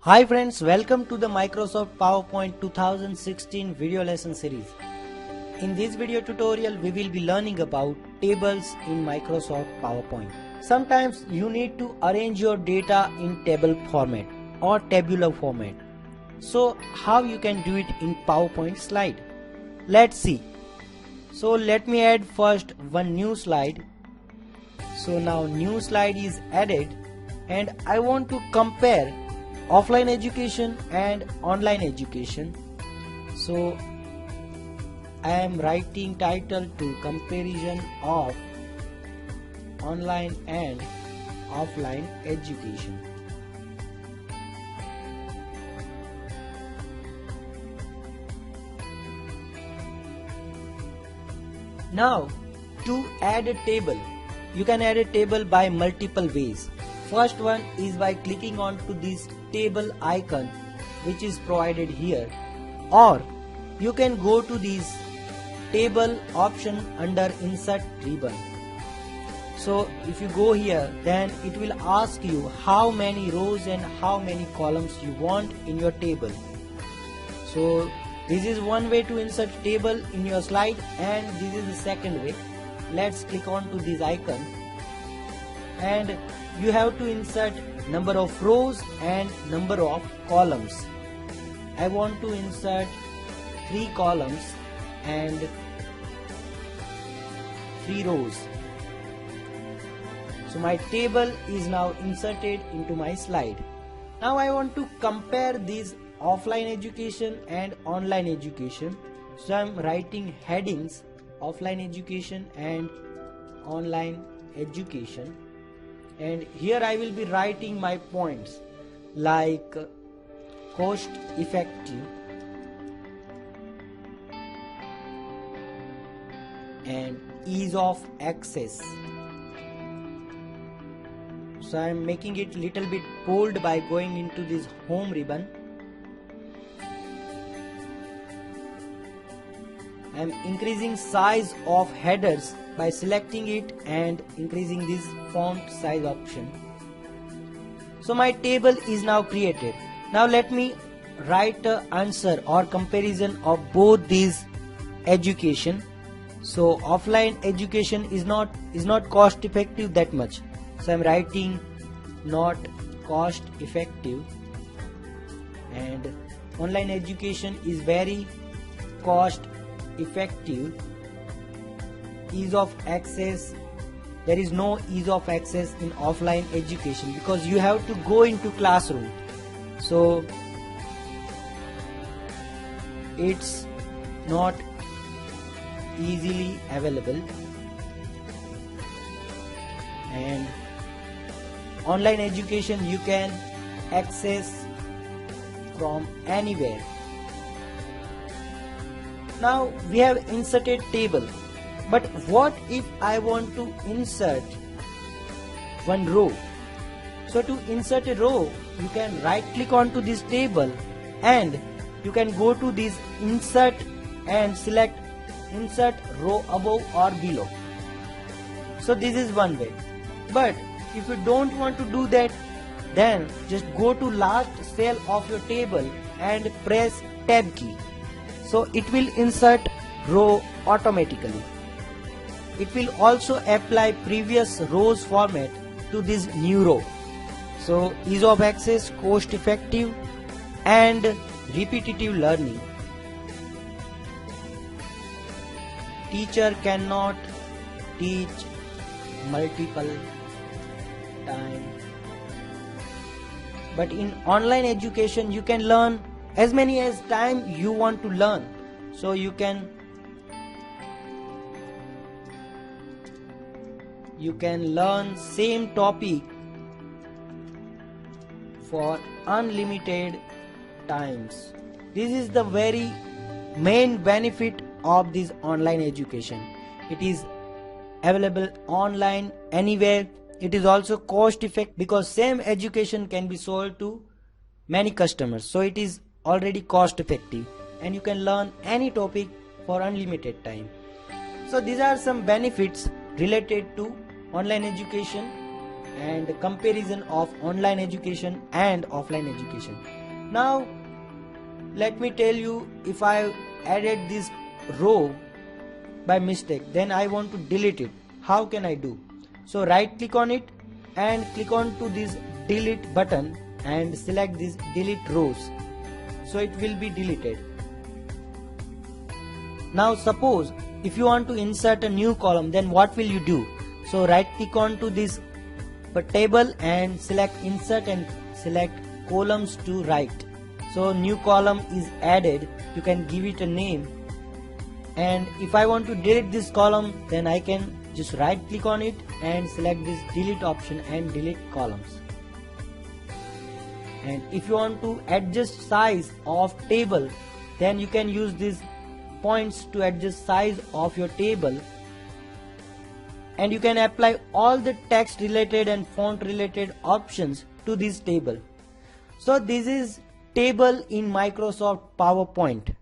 Hi friends, welcome to the Microsoft PowerPoint 2016 video lesson series. In this video tutorial, we will be learning about tables in Microsoft PowerPoint. Sometimes you need to arrange your data in table format or tabular format. So how you can do it in PowerPoint slide? Let's see. So let me add first one new slide. So now new slide is added and I want to compare offline education and online education. So I am writing title to comparison of online and offline education. Now to add a table, you can add a table by multiple ways. First one is by clicking on to this table icon which is provided here, or you can go to this table option under insert ribbon. So if you go here, then it will ask you how many rows and how many columns you want in your table. So this is one way to insert table in your slide, and this is the second way. Let's click on to this icon and you have to insert number of rows and number of columns. I want to insert 3 columns and 3 rows. So my table is now inserted into my slide. Now I want to compare these offline education and online education. So I am writing headings offline education and online education. And here I will be writing my points like cost effective and ease of access. So I am making it little bit bold by going into this home ribbon. I am increasing size of headers by selecting it and increasing this font size option. So my table is now created. Now let me write an answer or comparison of both these education. So offline education is not cost effective that much. So I'm writing not cost effective, and online education is very cost effective. Ease of access, there is no ease of access in offline education because you have to go into classroom, so it's not easily available. And online education you can access from anywhere. Now we have inserted table, but what if I want to insert one row? So to insert a row, you can right click onto this table and you can go to this insert and select insert row above or below. So this is one way. But if you don't want to do that, then just go to last cell of your table and press tab key. So it will insert row automatically. It will also apply previous rows format to this new row. So ease of access, cost effective and repetitive learning. Teacher cannot teach multiple times. But in online education you can learn as many as time you want to learn. So you can learn same topic for unlimited times. This is the very main benefit of this online education. It is available online anywhere. It is also cost effective because same education can be sold to many customers. So it is already cost effective and you can learn any topic for unlimited time. So these are some benefits related to online education and comparison of online education and offline education. Now let me tell you, if I added this row by mistake, then I want to delete it. How can I do? So right click on it and click on to this delete button and select this delete rows, so it will be deleted. Now suppose if you want to insert a new column, then what will you do? So right click on to this table and select insert and select columns to right. So new column is added, you can give it a name, and if I want to delete this column, then I can just right click on it and select this delete option and delete columns. And if you want to adjust size of table, then you can use these points to adjust size of your table, and you can apply all the text related and font related options to this table. So this is table in Microsoft PowerPoint.